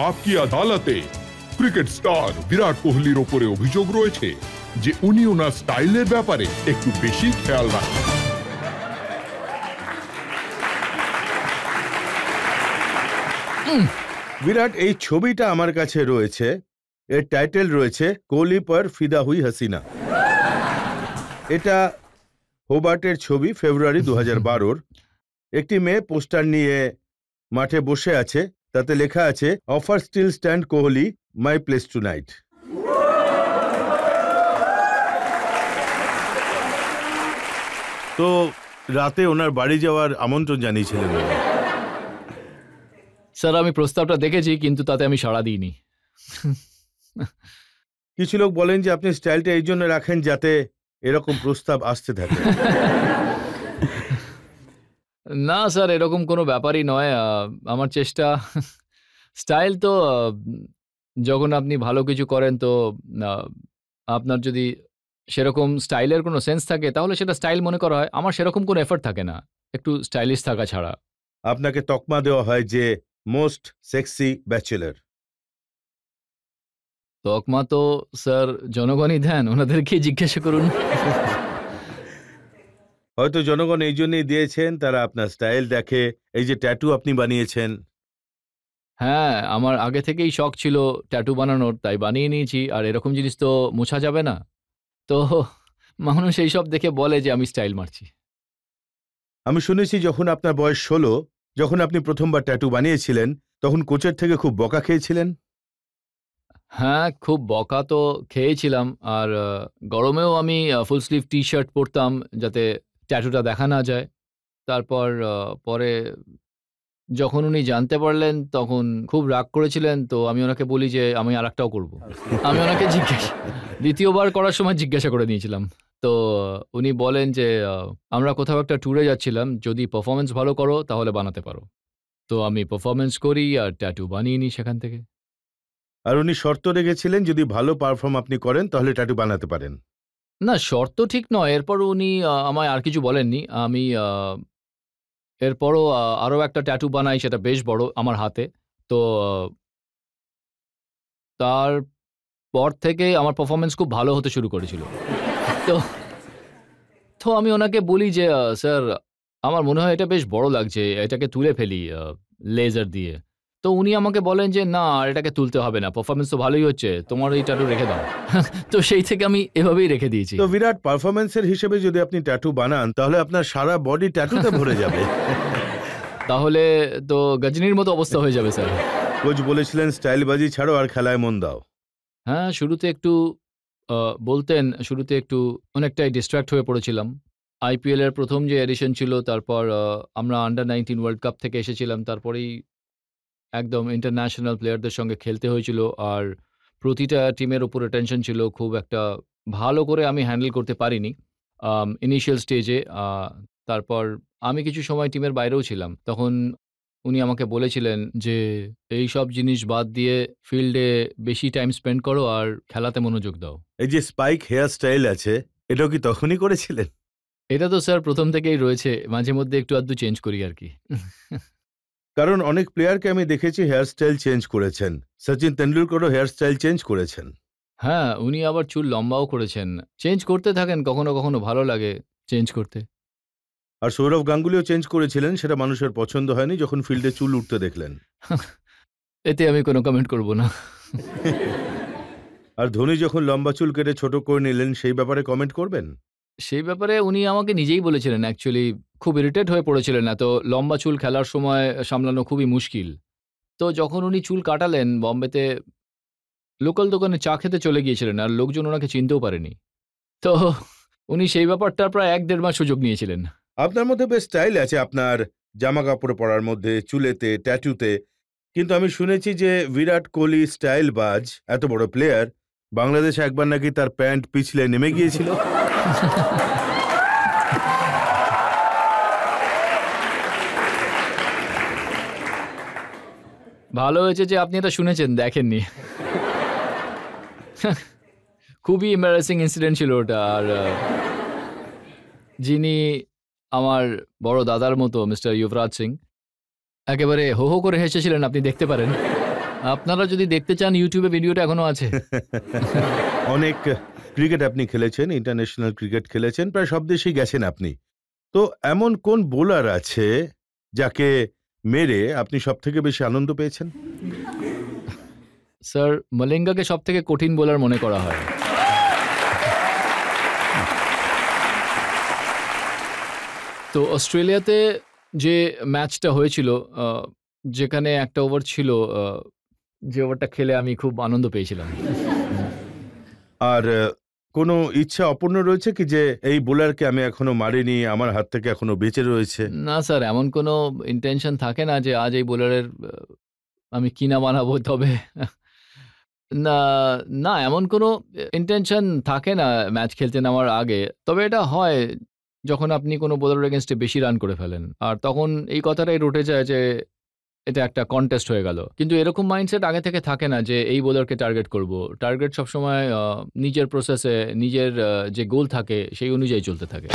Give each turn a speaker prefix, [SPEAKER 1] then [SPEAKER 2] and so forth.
[SPEAKER 1] আপকি আদালতে cricket star বিরাট কোহলির ওপরে অভিযোগ রয়েছে যে উনি ওনার স্টাইলের ব্যাপারে একটু বেশি খেয়াল রাখেন।
[SPEAKER 2] বিরাট, এই ছবিটা আমার কাছে রয়েছে। এর টাইটেল রয়েছে কোহলি পর ফিদা হুই হাসিনা। এটা হোবার্টের ছবি, ফেব্রুয়ারি 2012-র। একটি মেয়ে পোস্টার নিয়ে মাঠে বসে আছে, তাতে লেখা আছে offer still stand Kohli, my place tonight. তো রাতে ওনার বাড়ি যাওয়ার আমন্ত্রণ জানিয়েছিলেন।
[SPEAKER 3] স্যার, আমি প্রস্তাবটা দেখেছি, কিন্তু তাতে আমি সাড়া দিইনি।
[SPEAKER 2] কিছু লোক বলেন যে আপনি স্টাইলটা এই জন্য রাখেন যাতে এরকম প্রস্তাব আসতে থাকে।
[SPEAKER 3] না স্যার, এরকম কোনো ব্যাপারই নয়। আমার চেষ্টা, স্টাইল তো যখন আপনি ভালো কিছু করেন, তো আপনার যদি সেরকম স্টাইলের কোনো সেন্স থাকে তাহলে সেটা স্টাইল মনে করা হয়। আমার সেরকম কোনো এফর্ট থাকে না একটু স্টাইলিশ থাকা ছাড়া।
[SPEAKER 2] আপনাকে তকমা দেওয়া হয় যে মোস্ট সেক্সি ব্যাচেলর।
[SPEAKER 3] তকমা তো স্যার জনগণই দেন, ওনাদেরকে জিজ্ঞাসা করুন।
[SPEAKER 2] হয়তো জনগণ এই জন্যই দিয়েছেন, তারা আপনার স্টাইল দেখে। এই যে ট্যাটু আপনি বানিয়েছেন।
[SPEAKER 3] হ্যাঁ, আমার আগে থেকেই শখ ছিল ট্যাটু বানানোর, তাই বানিয়ে নিয়েছি। আর এরকম জিনিস তো মোছা যাবে না, তো মানুষ এইসব দেখে বলে যে আমি স্টাইল মারছি।
[SPEAKER 2] আমি শুনেছি যখন আপনার বয়স 16, যখন আপনি প্রথমবার ট্যাটু বানিয়েছিলেন, তখন কোচের থেকে খুব বকা খেয়েছিলেন।
[SPEAKER 3] হ্যাঁ, খুব বকা তো খেয়েছিলাম। আর গরমেও আমি ফুল স্লিভ টি শার্ট পরতাম যাতে ট্যাটুটা দেখা না যায়। তারপর পরে যখন উনি জানতে পারলেন তখন খুব রাগ করেছিলেন, তো আমি ওনাকে বলি যে আমি আরেকটাও করব। আমি ওনাকে দ্বিতীয়বার করার সময় জিজ্ঞাসা করে নিয়েছিলাম। তো উনি বলেন যে আমরা কোথাও একটা ট্যুরে যাচ্ছিলাম, যদি পারফরমেন্স ভালো করো তাহলে বানাতে পারো। তো আমি পারফরমেন্স করি আর ট্যাটু বানিয়ে নিই সেখান থেকে।
[SPEAKER 2] আর উনি শর্ত রেখেছিলেন যদি ভালো পারফর্ম আপনি করেন তাহলে ট্যাটু বানাতে পারেন।
[SPEAKER 3] না, শর্ত ঠিক নয়। এরপর উনি আমায় আর কিছু বলেননি। আমি এরপরও আরও একটা ট্যাটু বানাই, সেটা বেশ বড় আমার হাতে। তো তারপর থেকে আমার পারফরমেন্স খুব ভালো হতে শুরু করেছিল। তো তো আমি ওনাকে বলি যে স্যার, আমার মনে হয় এটা বেশ বড় লাগছে, এটাকে তুলে ফেলি লেজার দিয়ে। তো উনি আমাকে বলেন যে না, এটাকে তুলতে হবে না, পারফরমেন্স তো ভালোই হচ্ছে, তোমার এই ট্যাটু রেখে দাও। তো সেই থেকে আমি এভাবেই রেখে দিয়েছি।
[SPEAKER 2] তো বিরাট, পারফরমেন্সের হিসেবে যদি আপনি ট্যাটু বানান তাহলে আপনার সারা বডি ট্যাটুতে ভরে যাবে।
[SPEAKER 3] তাহলে তো গজনীর মতো অবস্থা হয়ে যাবে স্যার।
[SPEAKER 2] কোচ বলেছিলেন স্টাইলবাজি ছাড়ো আর খেলায় মন দাও।
[SPEAKER 3] হ্যাঁ, শুরুতে একটু বলতেন, শুরুতে একটু অনেকটাই ডিস্ট্র্যাক্ট হয়ে পড়েছিলাম। আইপিএল এর প্রথম যে এডিশন ছিল, তারপর আমরা আন্ডার-19 ওয়ার্ল্ড কাপ থেকে এসেছিলাম, তারপরেই একদম ইন্টারন্যাশনাল প্লেয়ারদের সঙ্গে খেলতে হয়েছিল। আর প্রতিটা টিমের উপরে টেনশন ছিল, খুব একটা ভালো করে আমি হ্যান্ডেল করতে পারিনি ইনিশিয়াল স্টেজে। তারপর আমি কিছু সময় টিমের বাইরেও ছিলাম। তখন উনি আমাকে বলেছিলেন যে এই সব জিনিস বাদ দিয়ে ফিল্ডে বেশি টাইম স্পেন্ড করো আর খেলাতে মনোযোগ দাও।
[SPEAKER 2] এই যে স্পাইক হেয়ার স্টাইল আছে, এটাও কি তখনই করেছিলেন?
[SPEAKER 3] এটা তো স্যার প্রথম থেকেই রয়েছে, মাঝে মধ্যে একটু আধটু চেঞ্জ করি আর কি।
[SPEAKER 2] কারণ অনেক প্লেয়ারকে আমি দেখেছি হেয়ার স্টাইল চেঞ্জ করেছেন। সচিন তেন্ডুলকরও হেয়ার স্টাইল চেঞ্জ করেছেন।
[SPEAKER 3] হ্যাঁ, উনি আবার চুল লম্বাও করেছেন। চেঞ্জ করতে থাকেন, কখনো কখনো ভালো লাগে চেঞ্জ করতে।
[SPEAKER 2] আর সৌরভ গাঙ্গুলিও চেঞ্জ করেছিলেন, সেটা মানুষের পছন্দ হয়নি যখন ফিল্ডে চুল উঠতে দেখলেন।
[SPEAKER 3] এতে আমি কোনো কমেন্ট করব না।
[SPEAKER 2] আর ধোনি যখন লম্বা চুল কেটে ছোট করে নিলেন, সেই ব্যাপারে কমেন্ট করবেন?
[SPEAKER 3] সেই ব্যাপারে উনি আমাকে নিজেই বলেছিলেন, অ্যাকচুয়ালি খুব ইরিটেট হয়ে পড়েছিলেন, এত লম্বা চুল খেলার সময় সামলানো খুবই মুশকিল। তো যখন উনি চুল কাটালেন, বম্বেতে লোকাল দোকানে চা খেতে চলে গিয়েছিলেন আর লোকজন ওনাকে চিনতেও পারেনি। তো উনি সেই ব্যাপারটার প্রায় 1-1.5 মাস সুযোগ নিয়েছিলেন।
[SPEAKER 2] আপনার মধ্যে বেশ স্টাইল আছে, আপনার জামা কাপড় পরার মধ্যে, চুলেতে, ট্যাটুতে। কিন্তু আমি শুনেছি যে বিরাট কোহলি স্টাইল বাজ, এত বড় প্লেয়ার, বাংলাদেশে একবার নাকি তার প্যান্ট পিছলে নেমে গিয়েছিল।
[SPEAKER 3] ভালো হয়েছে যে আপনি এটা শুনেছেন, দেখেননি। খুবই এম্বারাসিং ইনসিডেন্ট ছিল ওটা। আর যিনি আমার বড় দাদার মতো, মিস্টার যুবরাজ সিং, একেবারে হো হো করে হেসেছিলেন, আপনি দেখতে পারেন। আপনারা যদি দেখতে চান ইউটিউবে ভিডিওটা এখনো আছে।
[SPEAKER 2] অনেক ক্রিকেট আপনি খেলেছেন, ইন্টারন্যাশনাল ক্রিকেট খেলেছেন, প্রায় সব দেশেই গেছেন আপনি। তো এমন কোন বোলার আছে যাকে মেরে আপনি সব থেকে বেশি আনন্দ পেয়েছেন?
[SPEAKER 3] স্যার মলিঙ্গাকে সবথেকে কঠিন বোলার মনে করা হয়। তো অস্ট্রেলিয়াতে যে ম্যাচটা হয়েছিল যেখানে একটা ওভার ছিল, যে ওভারটা খেলে আমি খুব আনন্দ পেয়েছিলাম।
[SPEAKER 2] আর কোনো ইচ্ছা অপূর্ণ রয়েছে কি যে এই বোলারকে আমি এখনো মারিনি, আমার হাত থেকে এখনো বেঁচে রয়েছে?
[SPEAKER 3] না স্যার, এমন কোনো ইন্টেনশন থাকে না যে আজ এই বোলারের আমি কিনা বানাবো, তবে না, না এমন কোনো ইন্টেনশন থাকে না ম্যাচ খেলতে নামার আগে। তবে এটা হয় যখন আপনি কোনো বোলারের এগেইনস্টে বেশি রান করে ফেলেন। আর তখন এই কথাটাই রটে যায় যে এটা একটা কনটেস্ট হয়ে গেল। কিন্তু এরকম মাইন্ডসেট আগে থেকে থাকে না যে এই বোলারকে টার্গেট করব। টার্গেট সবসময় নিজের প্রসেসে, নিজের যে গোল থাকে সেই অনুযায়ী চলতে থাকে।